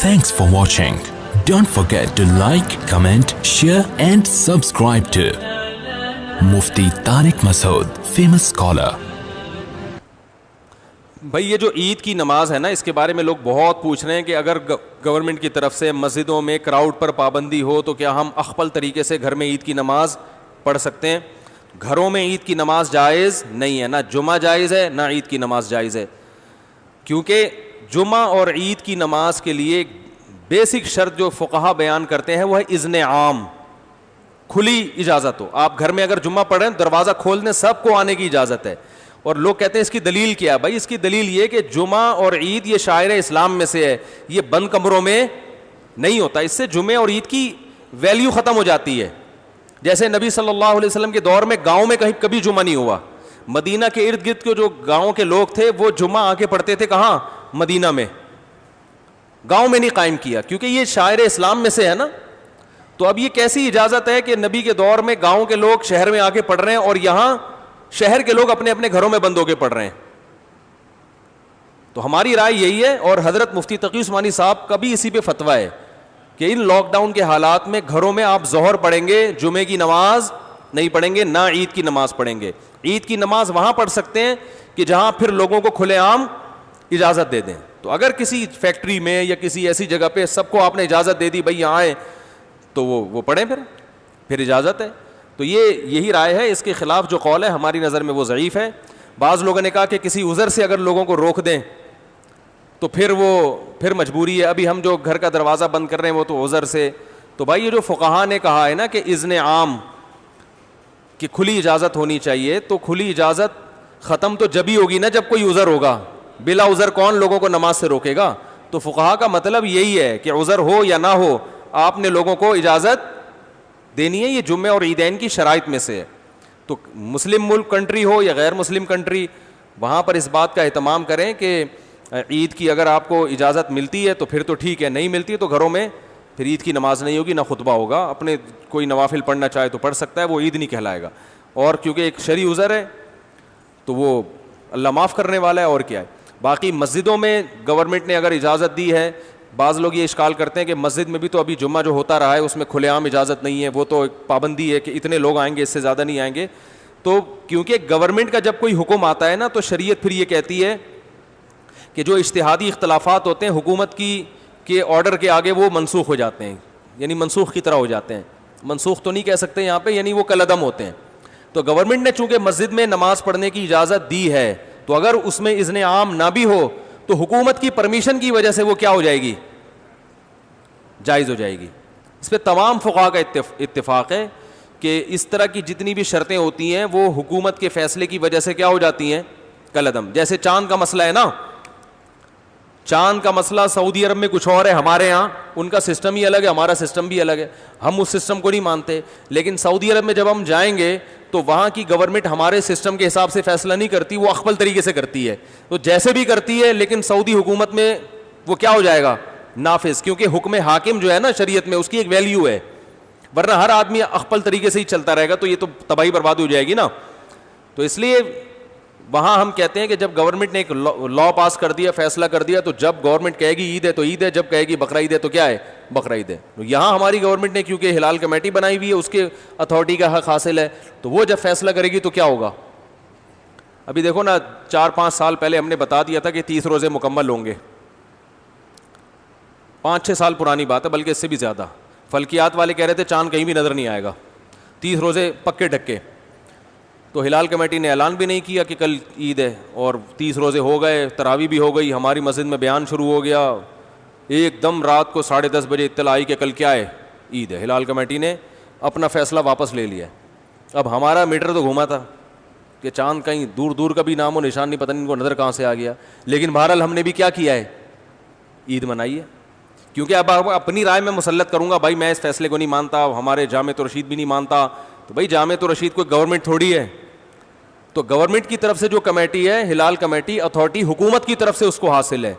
Thanks for watching. Don't forget to like, comment, share and subscribe to Mufti Tariq Masood, famous scholar. بھائی یہ جو عید کی نماز ہے نا، اس کے بارے میں لوگ بہت پوچھ رہے ہیں کہ اگر گورنمنٹ کی طرف سے مسجدوں میں کراؤڈ پر پابندی ہو تو کیا ہم اخپل طریقے سے گھر میں عید کی نماز پڑھ سکتے ہیں؟ گھروں میں عید کی نماز جائز نہیں ہے، نہ جمعہ جائز ہے نہ عید کی نماز جائز ہے، کیونکہ جمعہ اور عید کی نماز کے لیے بیسک شرط جو فقہا بیان کرتے ہیں وہ ہے اذن عام، کھلی اجازت ہو. آپ گھر میں اگر جمعہ پڑھیں دروازہ کھول دیں، سب کو آنے کی اجازت ہے. اور لوگ کہتے ہیں اس کی دلیل کیا ہے؟ بھائی اس کی دلیل یہ کہ جمعہ اور عید یہ شاعر اسلام میں سے ہے، یہ بند کمروں میں نہیں ہوتا. اس سے جمعے اور عید کی ویلیو ختم ہو جاتی ہے. جیسے نبی صلی اللہ علیہ وسلم کے دور میں گاؤں میں کبھی جمعہ نہیں ہوا. مدینہ کے ارد گرد کے جو گاؤں کے لوگ تھے وہ جمعہ آ کے پڑھتے تھے کہاں؟ مدینہ میں. گاؤں میں نہیں قائم کیا کیونکہ یہ شاعر اسلام میں سے ہے نا. تو اب یہ کیسی اجازت ہے کہ نبی کے دور میں گاؤں کے لوگ شہر میں آ کے پڑھ رہے ہیں اور یہاں شہر کے لوگ اپنے اپنے گھروں میں بند ہو کے پڑھ رہے ہیں؟ تو ہماری رائے یہی ہے، اور حضرت مفتی تقی عثمانی صاحب کا بھی اسی پہ فتویٰ ہے کہ ان لاک ڈاؤن کے حالات میں گھروں میں آپ ظہر پڑھیں گے، جمعے کی نماز نہیں پڑھیں گے، نہ عید کی نماز پڑھیں گے. عید کی نماز وہاں پڑھ سکتے ہیں کہ جہاں پھر لوگوں کو کھلے عام اجازت دے دیں. تو اگر کسی فیکٹری میں یا کسی ایسی جگہ پہ سب کو آپ نے اجازت دے دی بھائی یہاں آئے، تو وہ پڑھیں، پھر اجازت ہے. تو یہی رائے ہے. اس کے خلاف جو قول ہے ہماری نظر میں وہ ضعیف ہے. بعض لوگوں نے کہا کہ کسی عذر سے اگر لوگوں کو روک دیں تو پھر مجبوری ہے. ابھی ہم جو گھر کا دروازہ بند کر رہے ہیں وہ تو عذر سے. تو بھائی یہ جو فقہا نے کہا ہے نا کہ اذن عام کہ کھلی اجازت ہونی چاہیے، تو کھلی اجازت ختم تو جب ہی ہوگی نا جب کوئی عذر ہوگا. بلا عذر کون لوگوں کو نماز سے روکے گا؟ تو فقہا کا مطلب یہی ہے کہ عذر ہو یا نہ ہو آپ نے لوگوں کو اجازت دینی ہے. یہ جمعے اور عیدین کی شرائط میں سے ہے. تو مسلم ملک کنٹری ہو یا غیر مسلم کنٹری، وہاں پر اس بات کا اہتمام کریں کہ عید کی اگر آپ کو اجازت ملتی ہے تو پھر تو ٹھیک ہے، نہیں ملتی ہے تو گھروں میں پھر عید کی نماز نہیں ہوگی، نہ خطبہ ہوگا. اپنے کوئی نوافل پڑھنا چاہے تو پڑھ سکتا ہے، وہ عید نہیں کہلائے گا. اور کیونکہ ایک شرعی عذر ہے تو وہ اللہ معاف کرنے والا ہے، اور کیا ہے. باقی مسجدوں میں گورنمنٹ نے اگر اجازت دی ہے، بعض لوگ یہ اشکال کرتے ہیں کہ مسجد میں بھی تو ابھی جمعہ جو ہوتا رہا ہے اس میں کھلے عام اجازت نہیں ہے، وہ تو ایک پابندی ہے کہ اتنے لوگ آئیں گے، اس سے زیادہ نہیں آئیں گے. تو کیونکہ گورنمنٹ کا جب کوئی حکم آتا ہے نا تو شریعت پھر یہ کہتی ہے کہ جو اجتہادی اختلافات ہوتے ہیں حکومت کے آرڈر کے آگے وہ منسوخ ہو جاتے ہیں، یعنی منسوخ کی طرح ہو جاتے ہیں. منسوخ تو نہیں کہہ سکتے یہاں پہ، یعنی وہ کالعدم ہوتے ہیں. تو گورنمنٹ نے چونکہ مسجد میں نماز پڑھنے کی اجازت دی ہے تو اگر اس میں اذن عام نہ بھی ہو تو حکومت کی پرمیشن کی وجہ سے وہ کیا ہو جائے گی؟ جائز ہو جائے گی. اس پہ تمام فقہا کا اتفاق ہے کہ اس طرح کی جتنی بھی شرطیں ہوتی ہیں وہ حکومت کے فیصلے کی وجہ سے کیا ہو جاتی ہیں؟ کالعدم. جیسے چاند کا مسئلہ ہے نا، چاند کا مسئلہ سعودی عرب میں کچھ اور ہے، ہمارے ہاں ان کا سسٹم ہی الگ ہے، ہمارا سسٹم بھی الگ ہے. ہم اس سسٹم کو نہیں مانتے، لیکن سعودی عرب میں جب ہم جائیں گے تو وہاں کی گورنمنٹ ہمارے سسٹم کے حساب سے فیصلہ نہیں کرتی، وہ اخپل طریقے سے کرتی ہے. تو جیسے بھی کرتی ہے لیکن سعودی حکومت میں وہ کیا ہو جائے گا؟ نافذ. کیونکہ حکم حاکم جو ہے نا شریعت میں اس کی ایک ویلیو ہے، ورنہ ہر آدمی اخپل طریقے سے ہی چلتا رہے گا تو یہ تو تباہی برباد ہو جائے گی نا. تو اس لیے وہاں ہم کہتے ہیں کہ جب گورنمنٹ نے ایک لا پاس کر دیا، فیصلہ کر دیا، تو جب گورنمنٹ کہے گی عید ہے تو عید ہے، جب کہے گی بقرہ عید ہے تو کیا ہے؟ بقرہ عید ہے. یہاں ہماری گورنمنٹ نے کیونکہ ہلال کمیٹی بنائی ہوئی ہے، اس کے اتھارٹی کا حق حاصل ہے، تو وہ جب فیصلہ کرے گی تو کیا ہوگا؟ ابھی دیکھو نا 4-5 سال پہلے ہم نے بتا دیا تھا کہ 30 روزے مکمل ہوں گے. 5-6 سال پرانی بات ہے، بلکہ اس سے بھی زیادہ. فلکیات والے کہہ رہے تھے چاند کہیں بھی نظر نہیں آئے گا، 30 روزے پکے ڈھکے. تو ہلال کمیٹی نے اعلان بھی نہیں کیا کہ کل عید ہے، اور 30 روزے ہو گئے، تراویح بھی ہو گئی. ہماری مسجد میں بیان شروع ہو گیا، ایک دم رات کو 10:30 بجے اطلاع آئی کہ کل کیا ہے؟ عید ہے. ہلال کمیٹی نے اپنا فیصلہ واپس لے لیا. اب ہمارا میٹر تو گھوما تھا کہ چاند کہیں دور دور کا بھی نام و نشان نہیں، پتہ نہیں ان کو نظر کہاں سے آ گیا. لیکن بہرحال ہم نے بھی کیا کیا ہے؟ عید منائی ہے. کیونکہ اب اپنی رائے میں مسلط کروں گا، بھائی میں اس فیصلے کو نہیں مانتا، ہمارے جامع رشید بھی نہیں مانتا. تو بھائی جامع رشید کوئی گورنمنٹ تھوڑی ہے. تو گورنمنٹ کی طرف سے جو کمیٹی ہے، ہلال کمیٹی اتھارٹی، حکومت کی طرف سے اس کو حاصل ہے.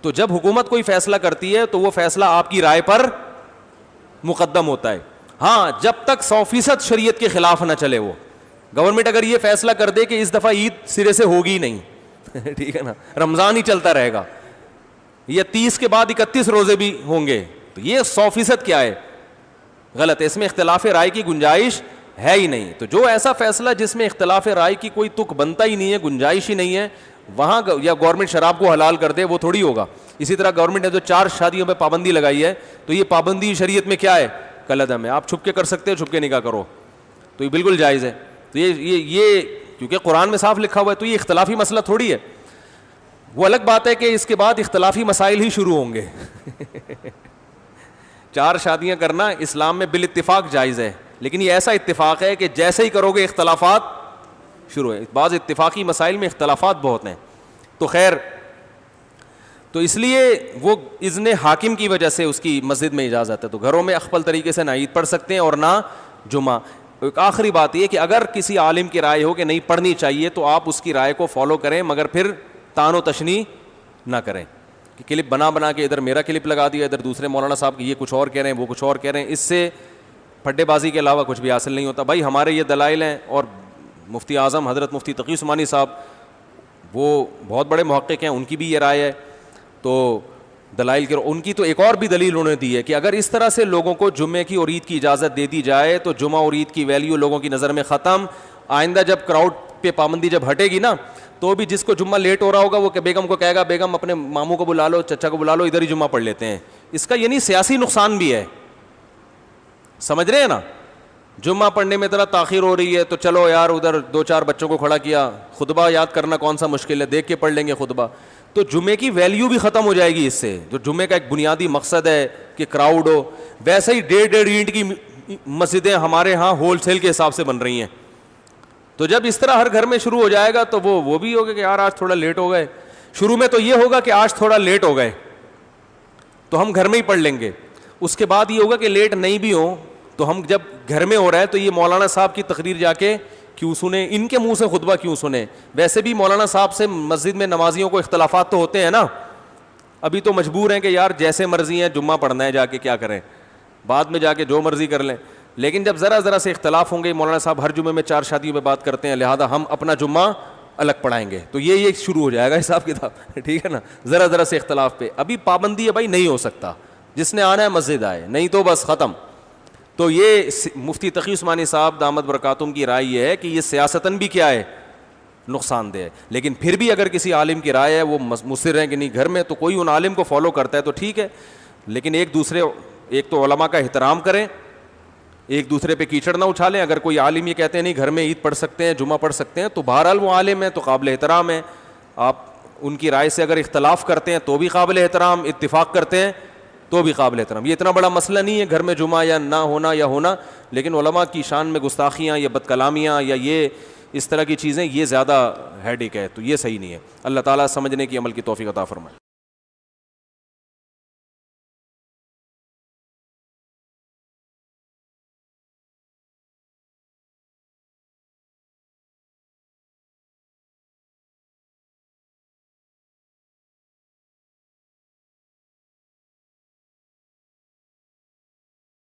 تو جب حکومت کوئی فیصلہ کرتی ہے تو وہ فیصلہ آپ کی رائے پر مقدم ہوتا ہے. ہاں جب تک 100% شریعت کے خلاف نہ چلے. وہ گورنمنٹ اگر یہ فیصلہ کر دے کہ اس دفعہ عید سرے سے ہوگی ہی نہیں ٹھیک ہے نا، رمضان ہی چلتا رہے گا، یا 30 کے بعد 31 روزے بھی ہوں گے. تو یہ 100% کیا ہے؟ غلط ہے. اس میں اختلاف رائے کی گنجائش ہے ہی نہیں. تو جو ایسا فیصلہ جس میں اختلاف رائے کی کوئی تک بنتا ہی نہیں ہے, گنجائش ہی نہیں ہے, وہاں یا گورنمنٹ شراب کو حلال کر دے, وہ تھوڑی ہوگا. اسی طرح گورنمنٹ نے جو 4 شادیوں پہ پابندی لگائی ہے, تو یہ پابندی شریعت میں کیا ہے؟ کالعدم ہے. آپ چھپ کے کر سکتے ہیں, چھپ کے نکاح کرو, تو یہ بالکل جائز ہے. تو یہ کیونکہ قرآن میں صاف لکھا ہوا ہے, تو یہ اختلافی مسئلہ تھوڑی ہے. وہ الگ بات ہے کہ اس کے بعد اختلافی مسائل ہی شروع ہوں گے. 4 شادیاں کرنا اسلام میں بالاتفاق جائز ہے, لیکن یہ ایسا اتفاق ہے کہ جیسے ہی کرو گے اختلافات شروع ہے. بعض اتفاقی مسائل میں اختلافات بہت ہیں. تو خیر, تو اس لیے وہ اذن حاکم کی وجہ سے اس کی مسجد میں اجازت ہے. تو گھروں میں اخفل طریقے سے نہ عید پڑھ سکتے ہیں اور نہ جمعہ. ایک آخری بات یہ کہ اگر کسی عالم کی رائے ہو کہ نہیں پڑھنی چاہیے, تو آپ اس کی رائے کو فالو کریں, مگر پھر تان و تشنیع نہ کریں کہ کلپ بنا کے ادھر میرا کلپ لگا دیا, ادھر دوسرے مولانا صاحب کی یہ کچھ اور کہہ رہے ہیں, وہ کچھ اور کہہ رہے ہیں. اس سے پھڈے بازی کے علاوہ کچھ بھی حاصل نہیں ہوتا. بھائی ہمارے یہ دلائل ہیں, اور مفتی اعظم حضرت مفتی تقی عثمانی صاحب وہ بہت بڑے محقق ہیں, ان کی بھی یہ رائے ہے. تو دلائل کے ان کی تو ایک اور بھی دلیل انہوں نے دی ہے کہ اگر اس طرح سے لوگوں کو جمعے کی اور عید کی اجازت دے دی جائے تو جمعہ اور عید کی ویلیو لوگوں کی نظر میں ختم. آئندہ جب کراؤڈ پہ پابندی جب ہٹے گی نا, تو بھی جس کو جمعہ لیٹ ہو رہا ہوگا وہ کہ بیگم کو کہے گا, بیگم اپنے ماموں کو بلا لو, چچا کو بلا لو, ادھر ہی جمعہ پڑھ لیتے ہیں. اس کا یعنی سیاسی نقصان بھی ہے, سمجھ رہے ہیں نا. جمعہ پڑھنے میں ذرا تاخیر ہو رہی ہے, تو چلو یار ادھر 2-4 بچوں کو کھڑا کیا, خطبہ یاد کرنا کون سا مشکل ہے, دیکھ کے پڑھ لیں گے خطبہ. تو جمعے کی ویلیو بھی ختم ہو جائے گی اس سے, جو جمعے کا ایک بنیادی مقصد ہے کہ کراؤڈ ہو. ویسے ہی 1.5 اینٹ کی مسجدیں ہمارے ہاں ہول سیل کے حساب سے بن رہی ہیں. تو جب اس طرح ہر گھر میں شروع ہو جائے گا, تو وہ بھی ہوگا کہ یار آج تھوڑا لیٹ ہو گئے. شروع میں تو یہ ہوگا کہ آج تھوڑا لیٹ ہو گئے تو ہم گھر میں ہی پڑھ لیں گے. اس کے بعد یہ ہوگا کہ لیٹ نہیں بھی ہوں تو ہم جب گھر میں ہو رہا ہے تو یہ مولانا صاحب کی تقریر جا کے کیوں سنیں, ان کے منہ سے خطبہ کیوں سنیں. ویسے بھی مولانا صاحب سے مسجد میں نمازیوں کو اختلافات تو ہوتے ہیں نا, ابھی تو مجبور ہیں کہ یار جیسے مرضی ہیں جمعہ پڑھنا ہے, جا کے کیا کریں, بعد میں جا کے جو مرضی کر لیں. لیکن جب ذرا سے اختلاف ہوں گے, مولانا صاحب ہر جمعے میں 4 شادیوں پہ بات کرتے ہیں, لہذا ہم اپنا جمعہ الگ پڑھائیں گے, تو یہ شروع ہو جائے گا حساب کتاب. ٹھیک ہے نا, ذرا سے اختلاف پہ. ابھی پابندی ہے بھائی, نہیں ہو سکتا, جس نے آنا ہے مسجد آئے, نہیں تو بس ختم. تو یہ مفتی تقی عثمانی صاحب دامت برکاتہم کی رائے یہ ہے کہ یہ سیاستاً بھی کیا ہے, نقصان دہ ہے. لیکن پھر بھی اگر کسی عالم کی رائے ہے, وہ مصر ہے کہ نہیں گھر میں, تو کوئی ان عالم کو فالو کرتا ہے تو ٹھیک ہے. لیکن ایک تو علماء کا احترام کریں, ایک دوسرے پہ کیچڑ نہ اچھالیں. اگر کوئی عالم یہ کہتے ہیں نہیں گھر میں عید پڑھ سکتے ہیں, جمعہ پڑھ سکتے ہیں, تو بہرحال وہ عالم ہے تو قابل احترام ہے. آپ ان کی رائے سے اگر اختلاف کرتے ہیں تو بھی قابل احترام, اتفاق کرتے ہیں تو بھی قابل احترام. یہ اتنا بڑا مسئلہ نہیں ہے گھر میں جمعہ یا نہ ہونا یا ہونا. لیکن علماء کی شان میں گستاخیاں یا بد کلامیاں یا یہ اس طرح کی چیزیں, یہ زیادہ ہیڈیک ہے, تو یہ صحیح نہیں ہے. اللہ تعالیٰ سمجھنے کی عمل کی توفیق عطا فرمائے.